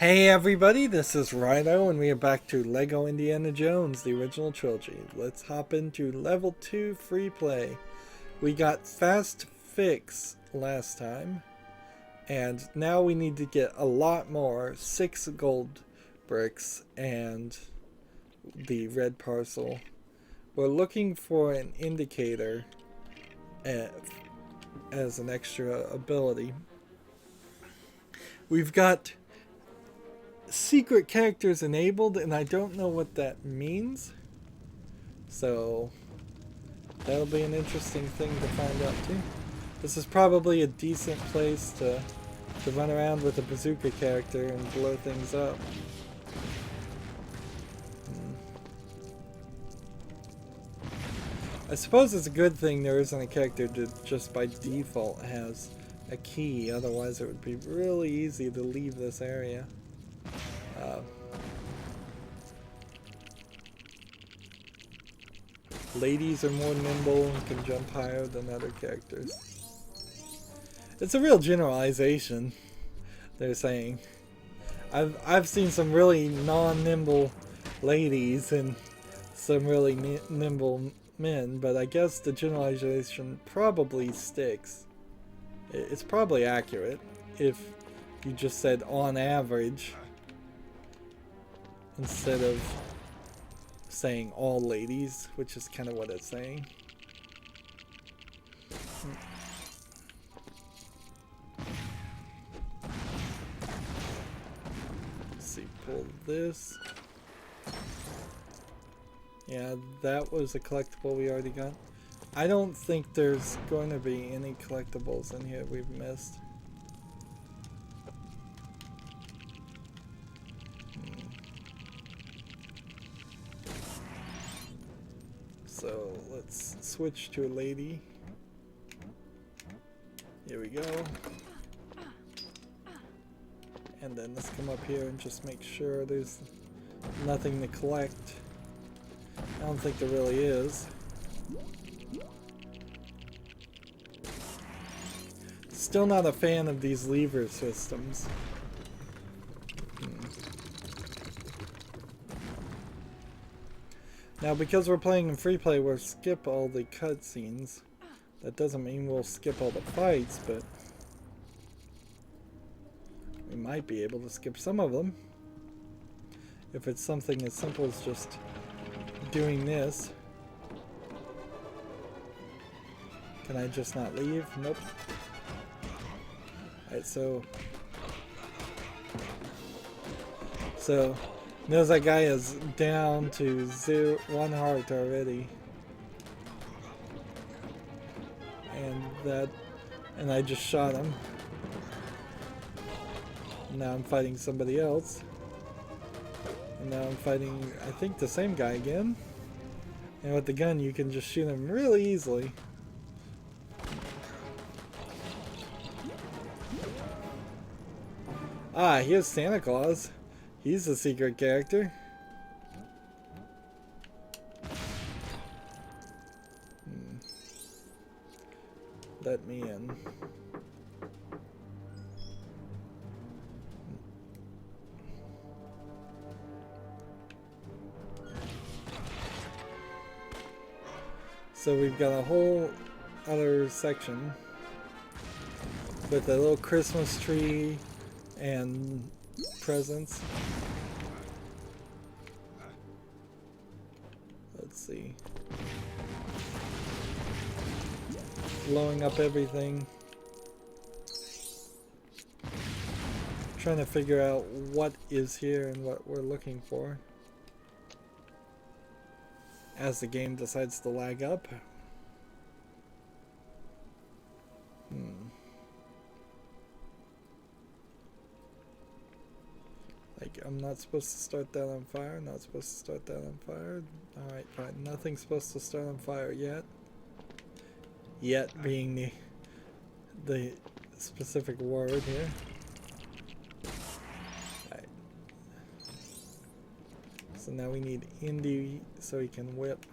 Hey everybody, this is Rydo and we are back to LEGO Indiana Jones, the original trilogy. Let's hop into level 2 free play. We got fast fix last time, and now we need to get a lot more, 6 gold bricks and the red parcel. We're looking for an indicator as an extra ability. We've got secret characters enabled, and I don't know what that means, so that'll be an interesting thing to find out too. This is probably a decent place to run around with a bazooka character and blow things up. I suppose it's a good thing there isn't a character that just by default has a key, otherwise it would be really easy to leave this area. Ladies are more nimble and can jump higher than other characters. It's a real generalization, they're saying. I've seen some really non-nimble ladies and some really nimble men, but I guess the generalization probably sticks. It's probably accurate if you just said on average instead of saying all ladies, which is kind of what it's saying. Let's see, pull this. Yeah, that was a collectible we already got. I don't think there's going to be any collectibles in here we've missed. So let's switch to a lady. Here we go. And then let's come up here and just make sure there's nothing to collect. I don't think there really is. Still not a fan of these lever systems. Now, because we're playing in free play, we'll skip all the cutscenes. That doesn't mean we'll skip all the fights, but we might be able to skip some of them. If it's something as simple as just doing this. Can I just not leave? Nope. Alright, so knows that guy is down to 1 heart already. And I just shot him. Now I'm fighting somebody else. And now I'm fighting, I think, the same guy again. And with the gun you can just shoot him really easily. Ah, here's Santa Claus. He's a secret character. Let me in. So we've got a whole other section with a little Christmas tree and presents. Let's see. Blowing up everything. Trying to figure out what is here and what we're looking for as the game decides to lag up. Like, I'm not supposed to start that on fire, not supposed to start that on fire. Alright, fine. Nothing's supposed to start on fire yet. Yet being the specific word here. Alright. So now we need Indy so he can whip.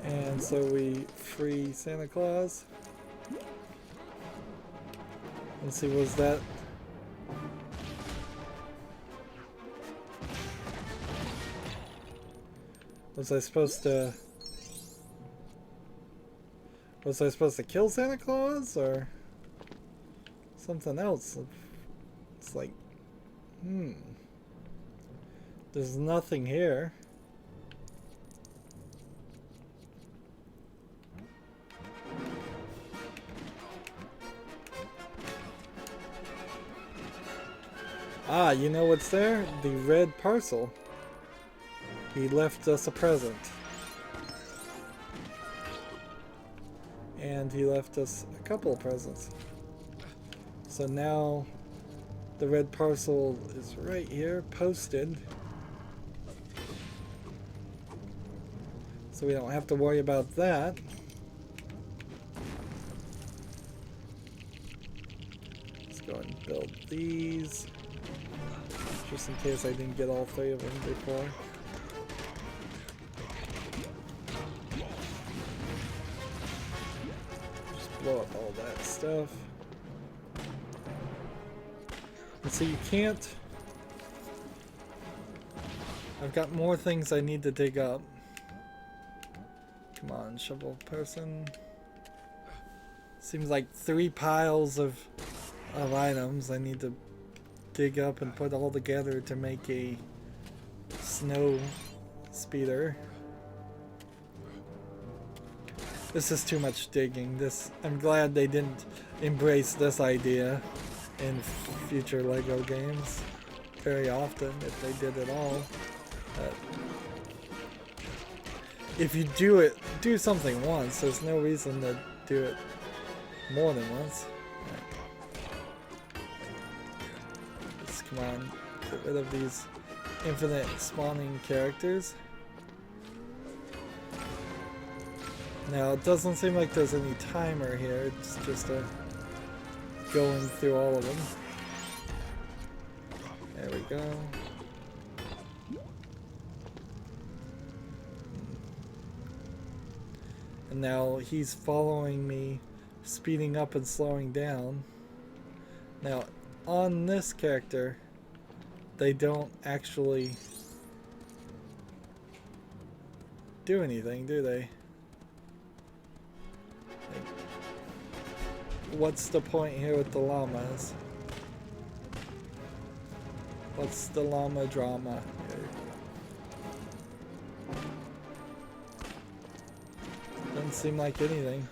And so we free Santa Claus. Let's see, was that... Was I supposed to kill Santa Claus or something else? It's like, there's nothing here. Ah, you know what's there? The red parcel. He left us a present. And he left us a couple of presents. So now the red parcel is right here, posted. So we don't have to worry about that. Let's go and build these. Just in case I didn't get all 3 of them before. Just blow up all that stuff. And so you can't... I've got more things I need to dig up. Come on, shovel person. Seems like 3 piles of items I need to dig up and put all together to make a snow speeder. This is too much digging. I'm glad they didn't embrace this idea in future LEGO games very often, if they did at all. If you do something once, there's no reason to do it more than once. Come on, get rid of these infinite spawning characters. Now, it doesn't seem like there's any timer here, it's just going through all of them. There we go. And now he's following me, speeding up and slowing down. Now, on this character, they don't actually do anything, do they? Like, what's the point here with the llamas? What's the llama drama here? Doesn't seem like anything.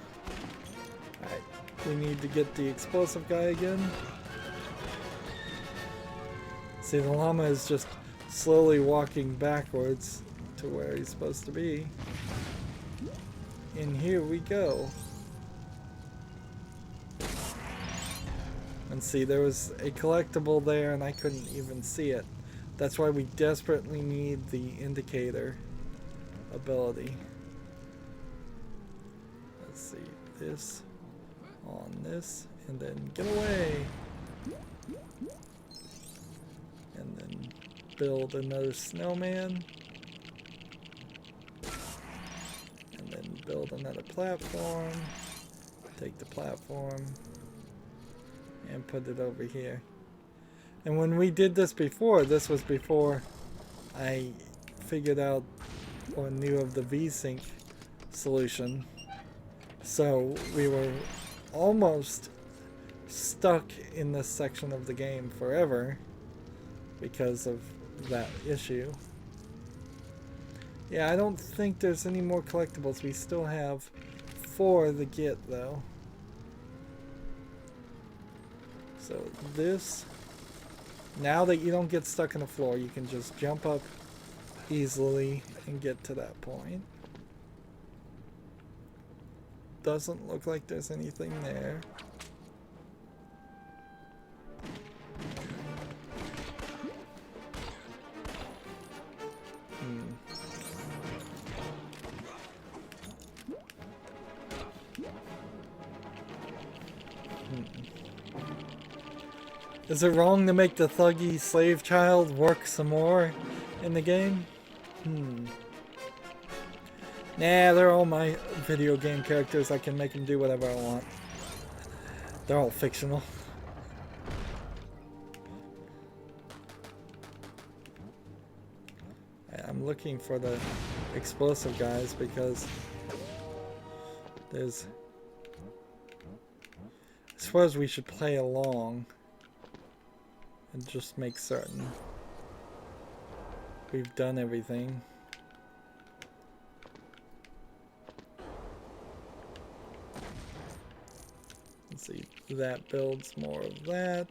Alright, we need to get the explosive guy again. See, the llama is just slowly walking backwards to where he's supposed to be. And here we go. And see, there was a collectible there and I couldn't even see it. That's why we desperately need the indicator ability. Let's see, this on this, and then get away. And then build another snowman. And then build another platform. Take the platform and put it over here. And when we did this before, this was before I figured out or knew of the VSync solution. So we were almost stuck in this section of the game forever because of that issue. Yeah, I don't think there's any more collectibles. We still have 4 to get though. So this, now that you don't get stuck in the floor, you can just jump up easily and get to that point. Doesn't look like there's anything there. Is it wrong to make the thuggy slave child work some more in the game? Nah, they're all my video game characters. I can make them do whatever I want. They're all fictional. I'm looking for the explosive guys because there's... I suppose we should play along and just make certain we've done everything. Let's see, that builds more of that.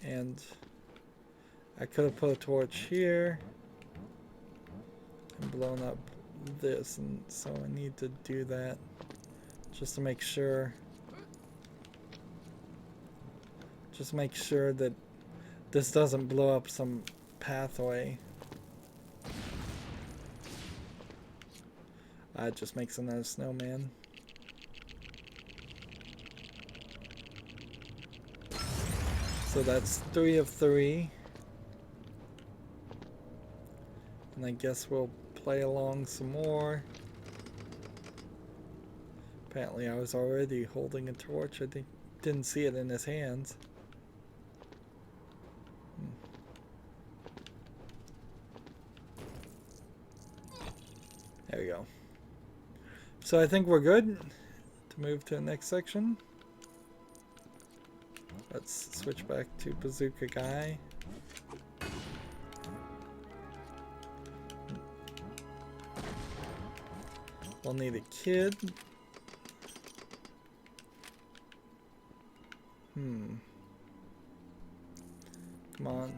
And I could have put a torch here and blown up this, and so I need to do that just to make sure. Just make sure that this doesn't blow up some pathway. It just makes another snowman. So that's 3 of 3. And I guess we'll play along some more. Apparently I was already holding a torch. I didn't see it in his hands. There we go. So I think we're good to move to the next section. Let's switch back to Bazooka Guy. We'll need a kid. Come on.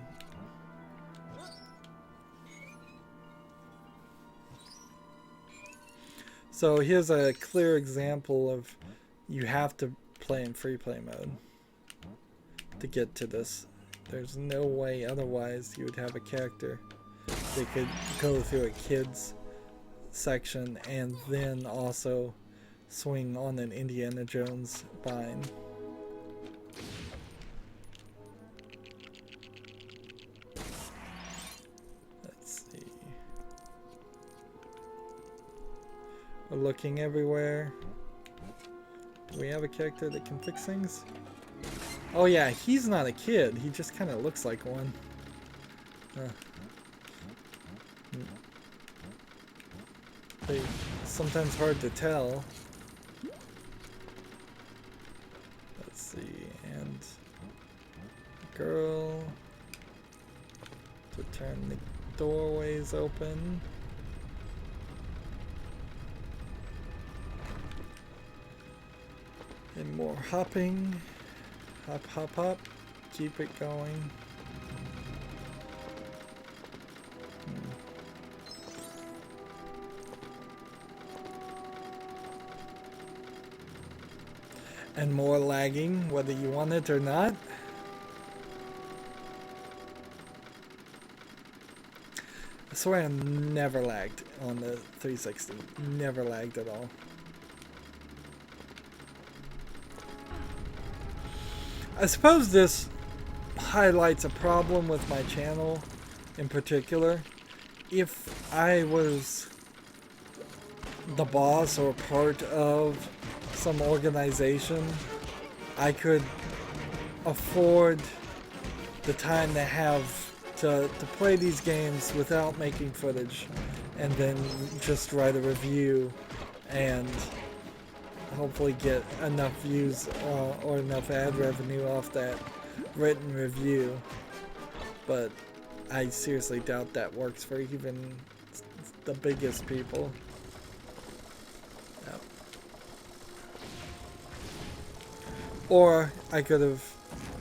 So here's a clear example of you have to play in free play mode to get to this. There's no way otherwise you would have a character that could go through a kid's section and then also swing on an Indiana Jones vine. Let's see. We're looking everywhere. Do we have a character that can fix things? Oh yeah, he's not a kid. He just kind of looks like one. Sometimes hard to tell. Let's see, and girl to turn the doorways open. And more hopping. Hop, hop, hop. Keep it going. And more lagging, whether you want it or not. I swear I never lagged on the 360. Never lagged at all. I suppose this highlights a problem with my channel in particular. If I was the boss or part of some organization, I could afford the time to have to play these games without making footage and then just write a review and hopefully get enough views or enough ad revenue off that written review. But I seriously doubt that works for even the biggest people. Yep. Or I could have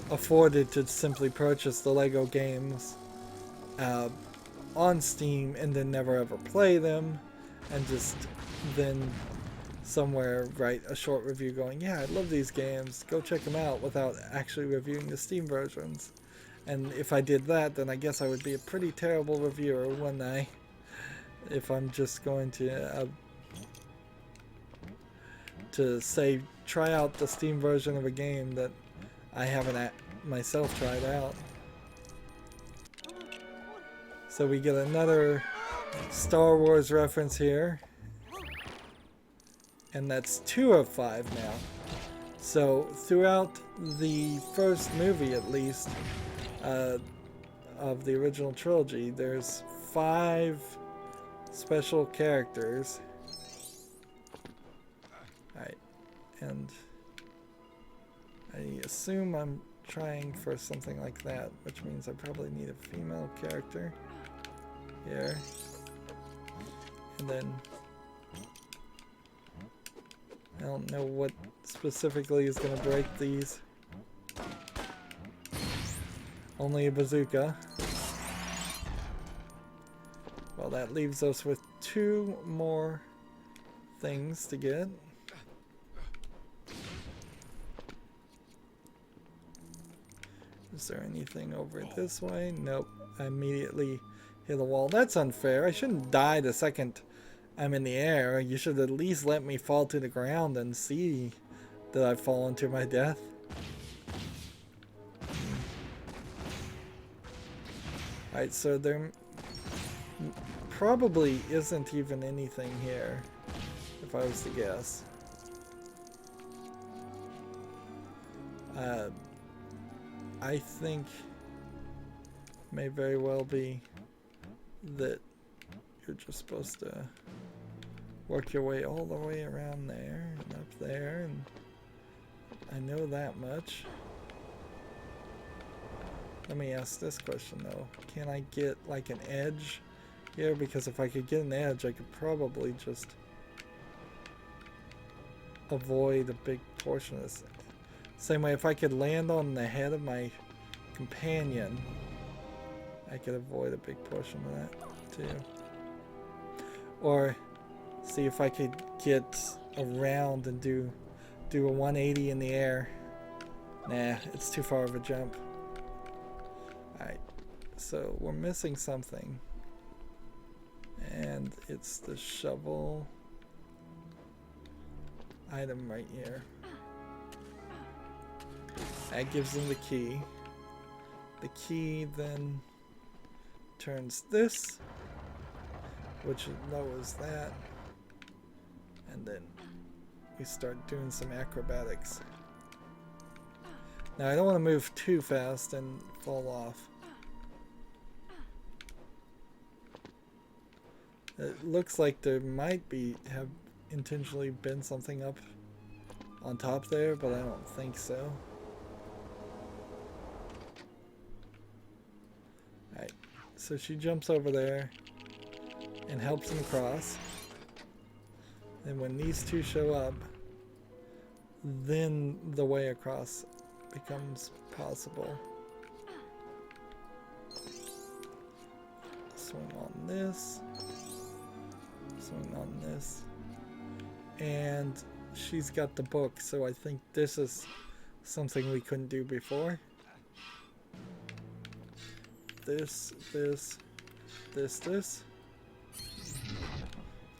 afforded to simply purchase the Lego games on Steam and then never ever play them, and just then somewhere write a short review going, yeah, I love these games, go check them out, without actually reviewing the Steam versions. And if I did that, then I guess I would be a pretty terrible reviewer, wouldn't I? If I'm just going to say, try out the Steam version of a game that I haven't myself tried out. So we get another Star Wars reference here. And that's 2 of 5 now. So throughout the first movie, at least, of the original trilogy, there's 5 special characters. Alright, and I assume I'm trying for something like that, which means I probably need a female character here. And then I don't know what specifically is going to break these. Only a bazooka. Well, that leaves us with 2 more things to get. Is there anything over this way? Nope. I immediately hit a wall. That's unfair. I shouldn't die the second I'm in the air. You should at least let me fall to the ground and see that I've fallen to my death. Alright, so there probably isn't even anything here, if I was to guess. I think may very well be that you're just supposed to work your way all the way around there and up there, and I know that much. Let me ask this question though. Can I get like an edge here? Because if I could get an edge, I could probably just avoid a big portion of this. Same way, if I could land on the head of my companion, I could avoid a big portion of that too. Or see if I could get around and do a 180 in the air. Nah, it's too far of a jump. Alright, so we're missing something. And it's the shovel item right here. That gives them the key. The key then turns this, which lowers that, and then we start doing some acrobatics. Now I don't want to move too fast and fall off. It looks like there might have intentionally been something up on top there, but I don't think so. Alright, so she jumps over there and helps him across. And when these two show up, then the way across becomes possible. Swing on this. Swing on this. And she's got the book, so I think this is something we couldn't do before. This.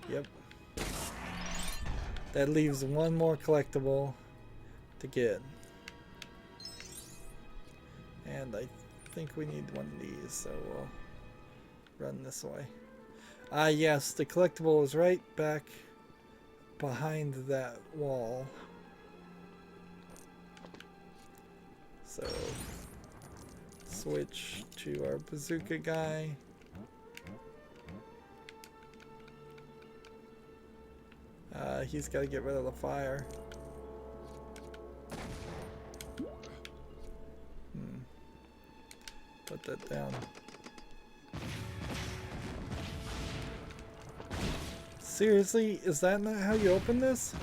Yep. That leaves one more collectible to get. And I think we need one of these, so we'll run this way. Yes, the collectible is right back behind that wall. So switch to our bazooka guy. He's got to get rid of the fire. Put that down. Seriously, is that not how you open this?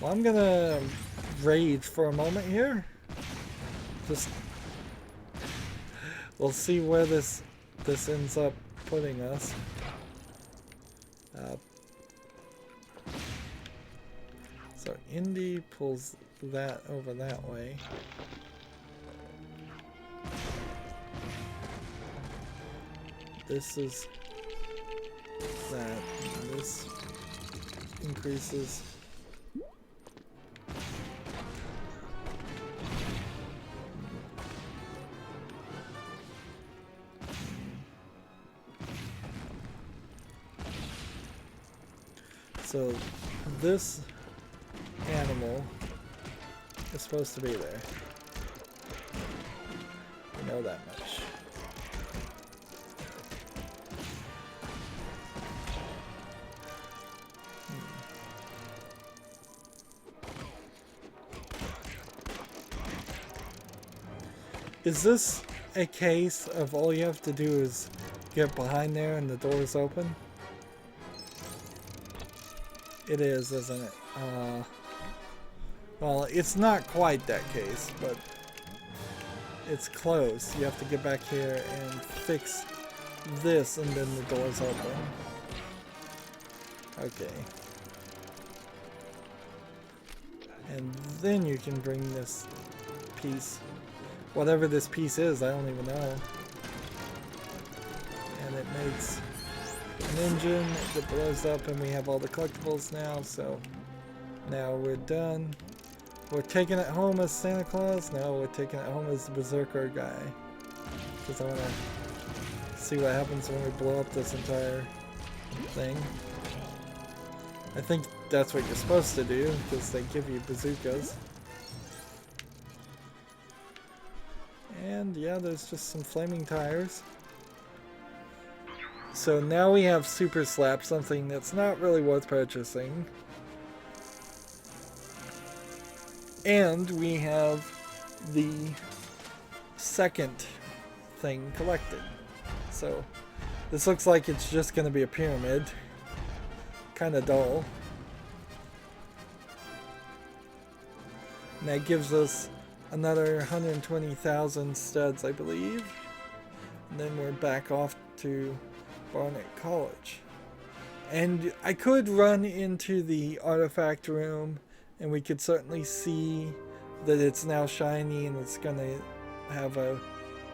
Well, I'm gonna rage for a moment here. Just we'll see where this ends up putting us. So Indy pulls that over that way. This is that, and this increases. So this animal is supposed to be there. I know that much. Is this a case of all you have to do is get behind there and the door is open? It is, isn't it? Well, it's not quite that case, but it's close. You have to get back here and fix this, and then the door's open. Okay. And then you can bring this piece. Whatever this piece is, I don't even know. And it makes an engine that blows up, and we have all the collectibles now, so now we're done. We're taking it home as Santa Claus. Now we're taking it home as the Berserker guy. Because I want to see what happens when we blow up this entire thing. I think that's what you're supposed to do, because they give you bazookas. And yeah, there's just some flaming tires. So now we have Super Slap, something that's not really worth purchasing. And we have the second thing collected. So this looks like it's just going to be a pyramid. Kind of dull. And that gives us another 120,000 studs, I believe. And then we're back off to Barnet College. And I could run into the artifact room, and we could certainly see that it's now shiny and it's going to have a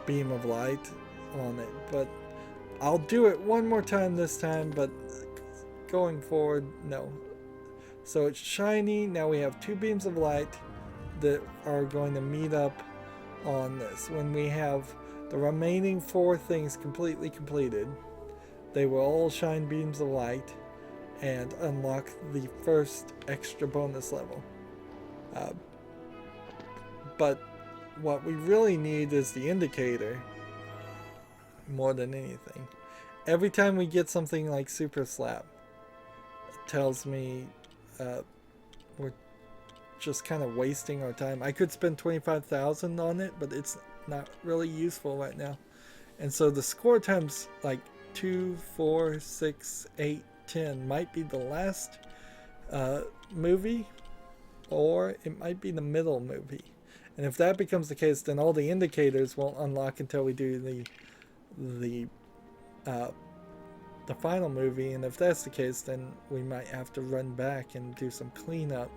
beam of light on it. But I'll do it one more time this time, but going forward, no. So it's shiny. Now we have two beams of light that are going to meet up on this. When we have the remaining four things completely completed, they will all shine beams of light and unlock the first extra bonus level. But what we really need is the indicator more than anything. Every time we get something like Super Slap, it tells me we're just kind of wasting our time. I could spend 25,000 on it, but it's not really useful right now. And so the score times like 2, 4, 6, 8, 10 might be the last movie, or it might be the middle movie. And if that becomes the case, then all the indicators won't unlock until we do the final movie. And if that's the case, then we might have to run back and do some cleanup,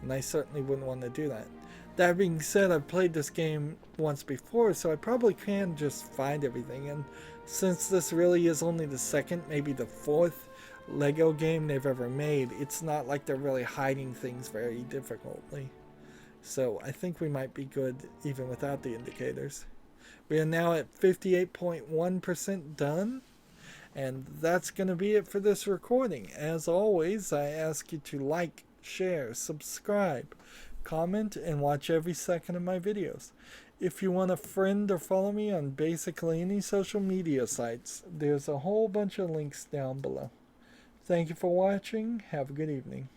and I certainly wouldn't want to do that. That being said, I've played this game once before, so I probably can just find everything. And since this really is only the second, maybe the fourth Lego game they've ever made, it's not like they're really hiding things very difficultly. So I think we might be good even without the indicators. We are now at 58.1% done. And that's going to be it for this recording. As always, I ask you to like, share, subscribe, comment, and watch every second of my videos. If you want to friend or follow me on basically any social media sites, there's a whole bunch of links down below. Thank you for watching. Have a good evening.